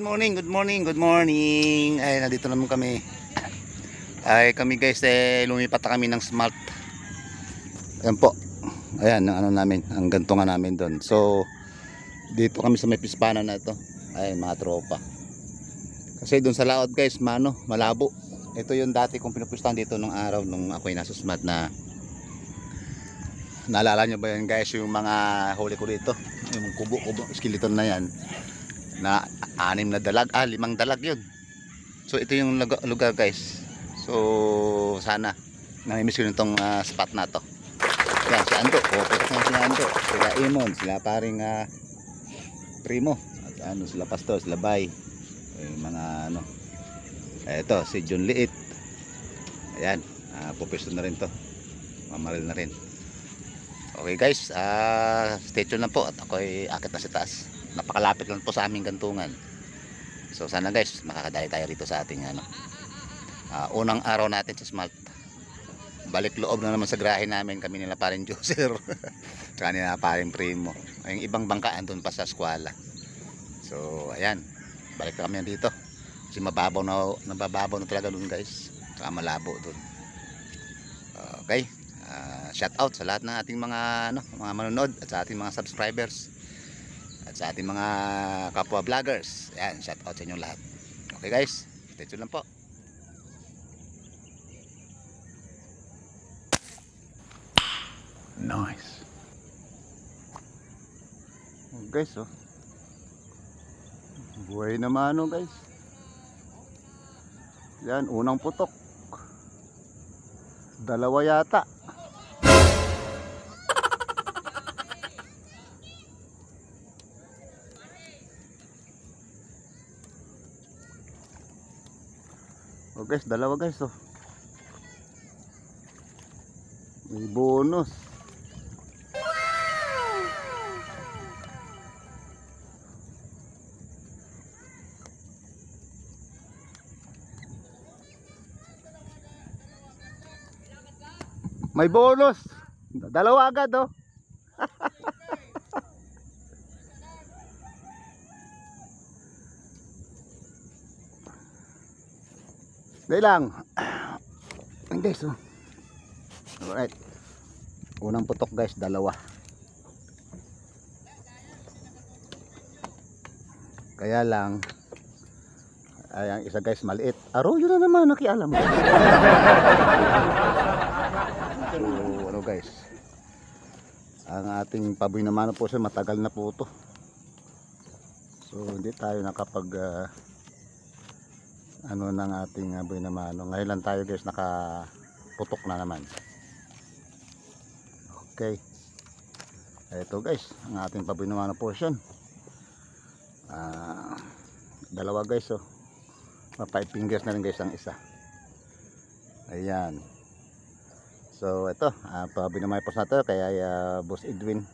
morning, good morning, good morning. Ay, nandito naman kami. Ay, kami guys, lumipat na kami ng Smart. Ayan po. Ayan, ang ano namin, ang gantungan namin doon. So, dito kami sa may pispanan na ito. Ay, mga tropa. Kasi doon sa laot guys, malabo. Ito yung dati kong pinupustahan dito nung araw nung ako'y nasa Smart na. Naalala nyo ba yan guys, yung mga huli ko dito? Yung kubo-kubo, skeleton na yan. Na 6 na dalag, 5 dalag yun. So ito yung lugar guys. So sana namimiss ko nitong spot na to. Yan si Ando, pupunta na si Ando, sila Imon, sila paring Primo, at ano sila Pastor, sila Bay, mga ano. Ito si John Liit. Ayan, pupusto na rin to, mamaril na rin. Okay guys, stay tuned lang po at ako'y akit na sa taas. Napakalapit lang po sa aming gantungan. So sana guys makakadali tayo rito sa ating unang araw natin sa Smart. Balik loob na naman sa grahe namin, kami nila paring Joser tsaka nila paring Primo. Yung ibang bangka andun pa sa eskwela. So ayan, balik na kami dito kasi mababaw na talaga dun guys, tsaka malabo dun. Okay, shout out sa lahat ng ating mga mga manonood at sa ating mga subscribers at sa ating mga kapwa vloggers. Ayan, shout out sa inyong lahat. Okay guys, stay tuned lang po. Nice. Oh, guys, oh. Buhay naman guys. Yan, unang putok. Dalawa yata. Oh guys, dalawa guys, oh. May bonus. May bonus. Dalawa agad, oh. Dahil lang. Ayan guys, oh. Alright. Unang putok guys, dalawa. Kaya lang ang isa guys maliit. Arroyo na naman, nakialam. So ano guys, ang ating paboy naman po siya, matagal na po ito. So hindi tayo nakapag ano ng ating boy na mano. Ngayon lang tayo guys nakaputok na naman. Okay, ito guys ang ating paboy na mano portion. Dalawa guys, oh. 5 fingers na rin guys ang isa. Ayan. So ito paboy na mano portion natin kaya Boss Edwin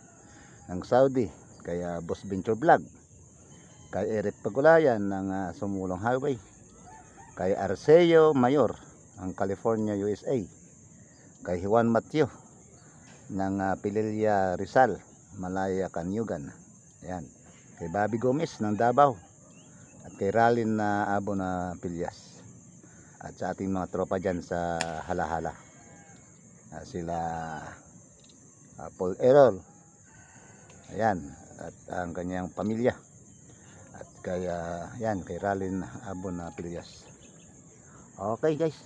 ng Saudi, kaya Boss Venture Vlog, kay Eric Pagulayan ng Sumulong Highway, kay Arceo Mayor ng California, USA, kay Juan Matthew ng Pililla Rizal, Malaya, Canyugan. Ayan. Kay Bobby Gomez ng Davao at kay Ralin na Abo na Pilyas, at sa ating mga tropa dyan sa Halahala, sila Paul Errol, ayan, at ang kanyang pamilya, at kaya yan kay Ralin Abo na Pilyas. Okay guys,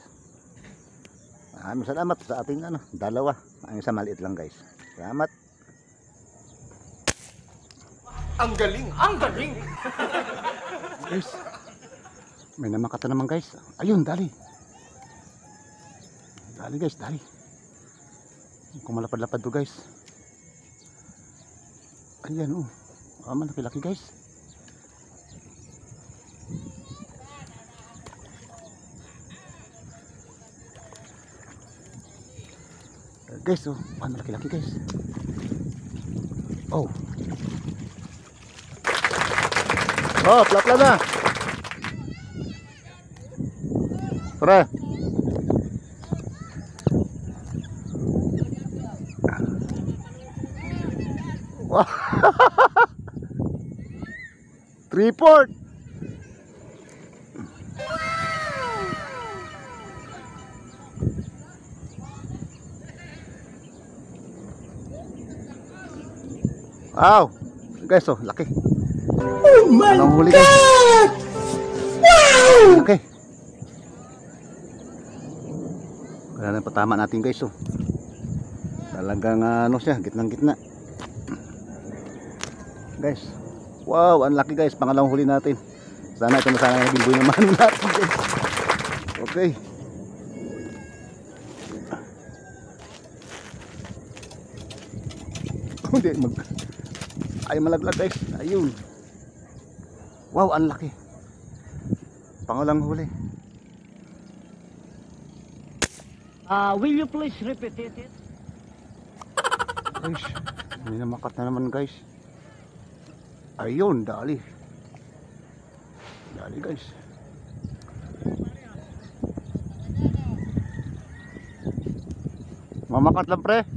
maraming salamat sa ating dalawa. Ang isa maliit lang guys. Salamat. Ang galing! Ang galing! Guys, may namakata naman guys. Ayun, dali. Dali guys, dali. Kung malapad-lapad to guys. Ayan, oh. Malaki-laki guys. Guys, oh, malaki-laki guys. Oh. Oh, plap na. Pre. Wow. 3-port. Wow! Guys, oh, laki. Oh my huli, guys? Wow! Laki. Kaya na patama natin guys, oh. Talagang ano siya, gitnang-gitna. Guys. Wow, ang laki guys, pangalawang huli natin. Sana ito na sana naging buhay naman natin guys. Okay. Hindi ay malaglag guys. Ayun. Wow, ang laki. Pangalang huli. Will you please repeat it? Guys, hindi na makat na naman guys. Ayun, dali. Dali guys. Mamakat lang pre.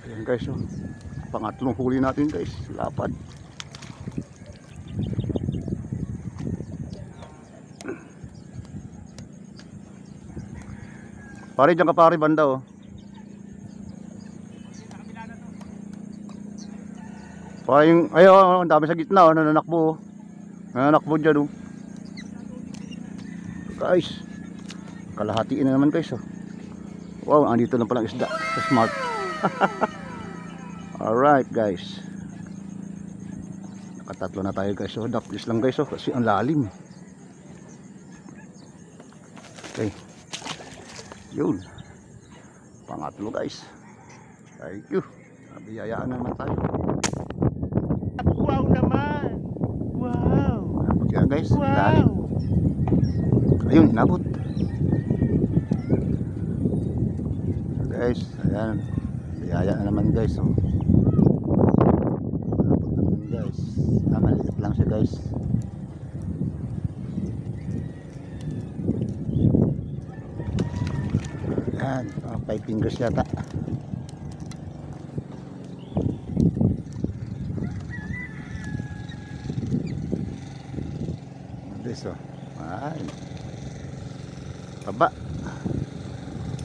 Ayan guys, oh. Pangatlong huli natin guys. Lapad. Pare, dyan ka pare, banda oh. Pare yung, ayun, ang dami sa gitna oh, nananakbo oh. Nananakbo dyan oh. Guys, kalahatiin na naman guys oh. Wow, andito na palang isda sa smart. Alright guys, nakatatlo na tayo guys oh. Daplis lang guys oh, kasi ang lalim. Okay, yun, pangatlo guys. Thank you, nabiyayaan naman tayo. Wow naman! Wow! Inabot yan guys, lalim. Ayun, inabot. Guys, ayan, biyaya na naman guys oh. Inabot naman guys. Maliit lang siya guys. Ayan, 5 fingers yata. This oh. Ay. Taba.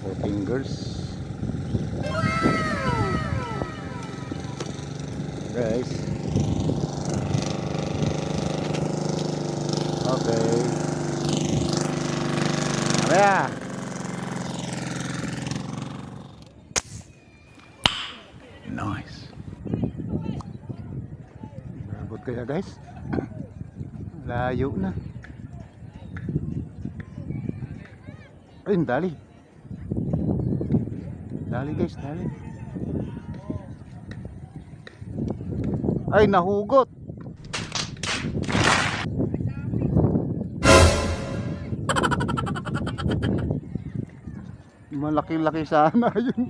4 fingers. Guys. Okay. Ayan. Nice. Nabot kaya guys. Layo na. Ayun, dali. Dali guys, dali. Ay, nahugot. Malaki-laki sana yun.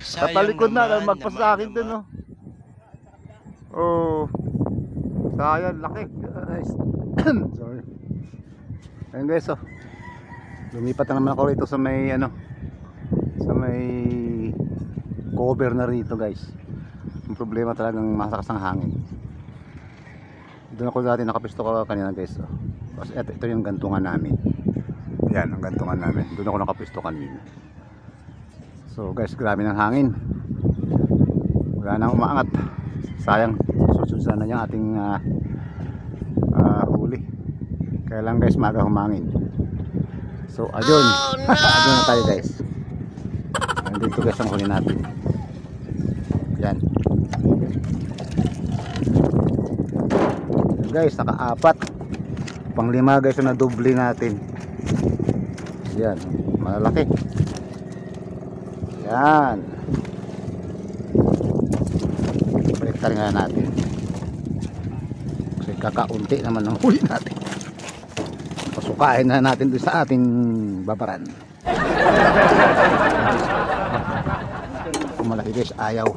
Katalikod na, magpas sa akin dun oh. Oh. Sayang, laki. Guys. Sorry. Ayun guys oh. Lumipat na naman ako rito sa may ano, sa may cover na rito guys. Ang problema talagang masakas ang hangin. Doon ako dati nakapisto ko kanina guys oh. Kasi ito yung gantungan namin. Yan ang gantungan namin. Doon ako nakapisto kanina. So guys, grabe ng hangin. Wala nang umaangat. Sayang, susunod sana yung ating huli. Kaya lang guys, maaga humangin. So ayun. Oh, no! Ayun na tayo guys. Nandito guys ang huli natin. Yan. Guys, naka-4. Pang-5 guys na doble natin. Yan, malalaki. Yan. Baliktad nga natin. Kasi kakaunti naman ang huli natin. Pasukain na natin doon sa ating babaran. Kung malaki guys, ayaw.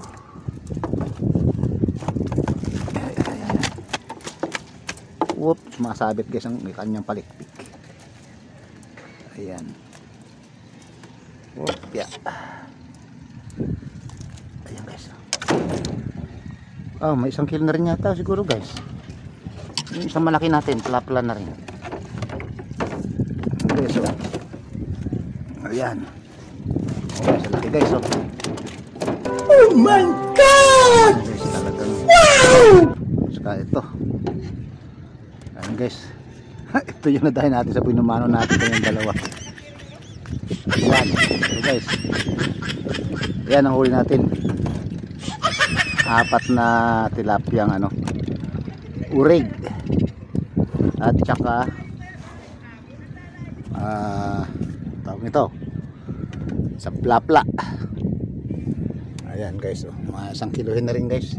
Whoops, masabit guys ang kanyang palikpik. Ayan. Whoop, yeah. Ayan guys. Oh, may 1 kilo na rin yata siguro guys. Yung isang malaki natin, pala na rin. Okay, so Ayan. Okay, sa laki guys. Oh my God! Guys, talagang... Wow! Saka ito. Ayan guys. Ito yung nadahin natin sa pinumano natin kayong dalawa. Ayan. So guys. Ayan ang huli natin. 4 na tilapiyang ano. Urig. At saka tawag nito sa plapla. Ayan guys, oh, mga 1 kilohin na rin guys,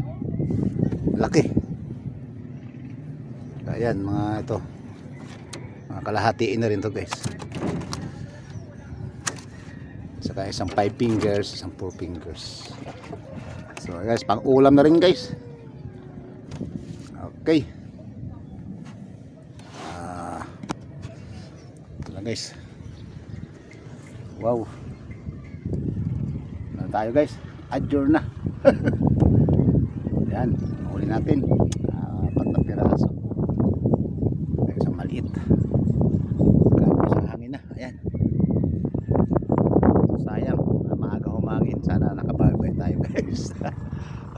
laki. Ayan mga ito, mga kalahatiin na rin to guys. Saka isang 5 fingers, isang 4 fingers. So guys, pang ulam na rin guys. Okay. Ito na guys. Wow. Na tayo guys. Adjourn na. Yan, huli natin. 4 na piraso. Isang maliit. Grabe sa hangin na. Ayan. Sayang, maaga humangin. Sana nakabagay tayo guys.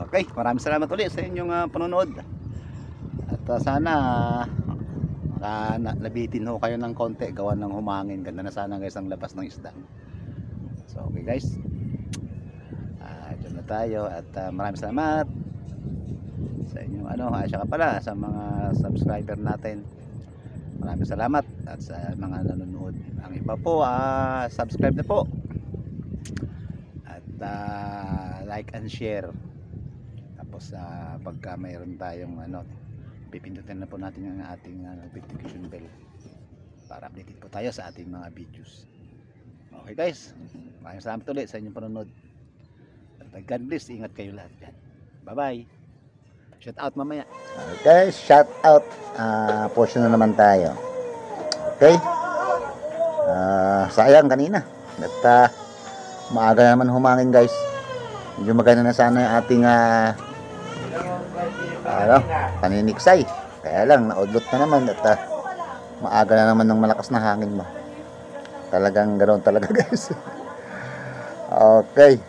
Okay, maraming salamat ulit sa inyong panonood. At sana nabitin ho kayo ng konti gawa ng humangin. Ganda na sana guys ang labas ng isda. So okay guys, dyan na tayo. At maraming salamat sa inyong saka pala sa mga subscriber natin. Maraming salamat. At sa mga nanonood, ang iba po subscribe na po. At like and share. Tapos pagka mayroon tayong pipindutin na po natin ang ating notification bell para updated po tayo sa ating mga videos. Okay guys, maraming salamat ulit sa inyong panonood. At God bless, ingat kayo lahat dyan. Bye bye. Shout out mamaya. Okay guys, shout out portion na naman tayo. Okay, sayang kanina at maaga naman humangin guys. Medyo maganda na sana yung ating paniniksay, kaya lang naudlot na naman at maaga na naman ng malakas na hangin mo. Talagang ganoon talaga guys. Okay,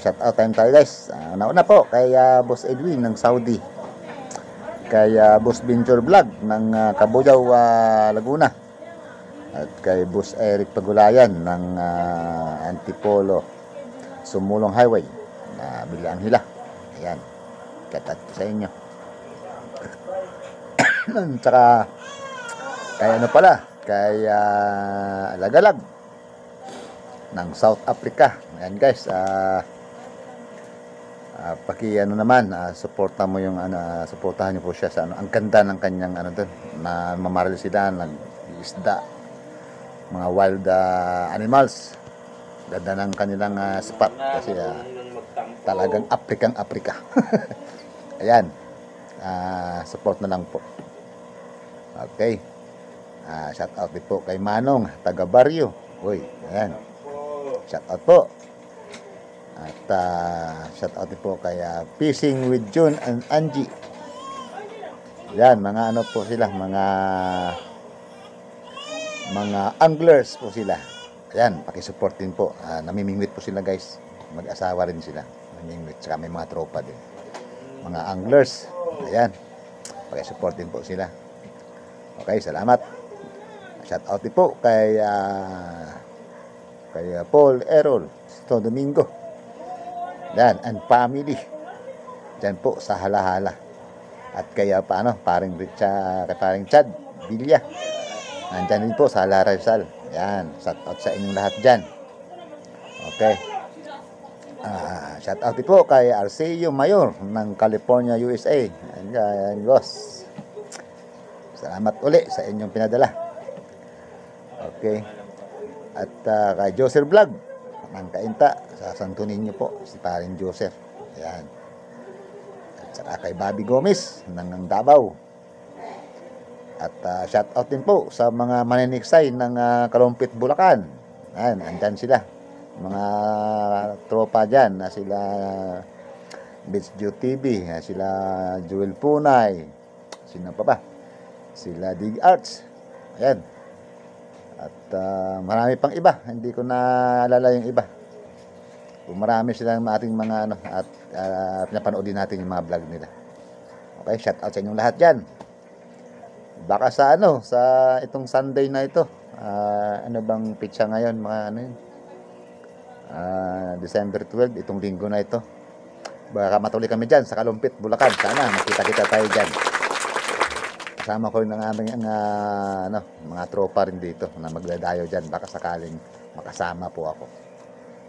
shout out time tayo guys. Nauna po kay Boss Edwin ng Saudi, kay Boss Venture Vlog ng Cabuyao, Laguna, at kay Boss Eric Pagulayan ng Antipolo, Sumulong Highway, Bilang Hila. Ayan, katat sa inyo. Tsaka kay kay Lagalag ng South Africa. Ayan guys, naman, suportahan mo yung suportahan niyo po siya sa ang ganda ng kanyang doon, na mamaril sila ng isda, mga wild animals. Ganda ng kanilang spot kasi talagang Afrika. Ayan, support na lang po. Okay, shout out din po kay Manong taga Barrio. Uy, ayan, shout out po. At shout out din po kay Fishing with June and Angie. Yan, mga po sila, mga anglers po sila. Ayan, pakisupport din po. Namimingwit po sila guys. Mag-asawa rin sila. Namimingwit. Saka may mga tropa din. Mga anglers. Ayan, pakisupport din po sila. Okay, salamat. Shout out din po kay Paul Errol Santo Domingo. Yan, and family. Diyan po sa Halahala. At kaya paring Chad Bilya. Nandyan din po sa Lara Rizal. Yan, shout out sa inyong lahat dyan. Okay. Shout out din po kay Arceo Mayor ng California, USA. Ayan, boss. Salamat uli sa inyong pinadala. Okay. At kay Joseph Vlog ng Kainta sa Santo Niño po, si paring Joseph. Ayan. At saka kay Bobby Gomez ng Davao. At shout out din po sa mga maniniksay ng Kalumpit, Bulacan. Ayan, andyan sila. Mga tropa dyan na sila Beach View TV, sila Joel Punay, sino pa ba? Sila Dig Arts. Ayan. At marami pang iba, hindi ko naalala yung iba. Kung marami silang ating mga ano, at pinapanood din natin yung mga vlog nila. Okay, shout out sa inyong lahat dyan. Baka sa ano, sa itong Sunday na ito, ano bang pitsa ngayon, mga ano yun? December 12, itong linggo na ito. Baka matuloy kami dyan sa Kalumpit, Bulacan. Sana makita-kita tayo dyan. Kasama ko yung aming ano, mga tropa rin dito na magdadayo dyan. Baka sakaling makasama po ako.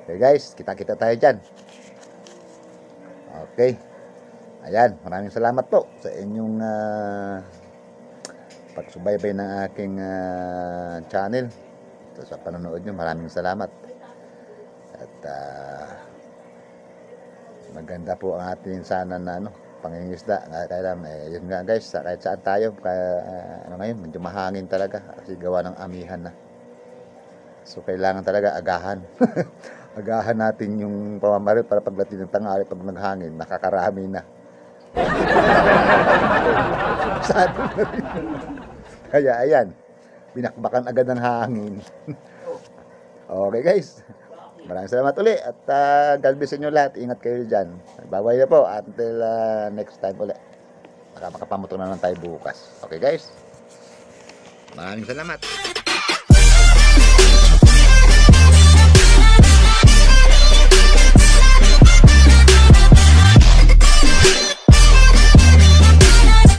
Okay guys, kita-kita tayo dyan. Okay. Ayan, maraming salamat po sa inyong pagsubaybay ng aking channel. So, sa panonood nyo, maraming salamat. At maganda po ang ating sana na ano, pangingisda. Kaya lang, yun nga guys, kahit saan tayo, ano ngayon, medyo mahangin talaga kasi gawa ng amihan na. So kailangan talaga agahan. Agahan natin yung pamamaril para pagdating ng tanghali, pag naghangin, nakakarami na. Kaya ayan, binakbakan agad ng hangin. Okay guys, maraming salamat ulit at God bless inyo lahat. Ingat kayo dyan. Bye-bye na po until next time ulit. Makapamotor na lang tayo bukas. Okay guys, maraming salamat.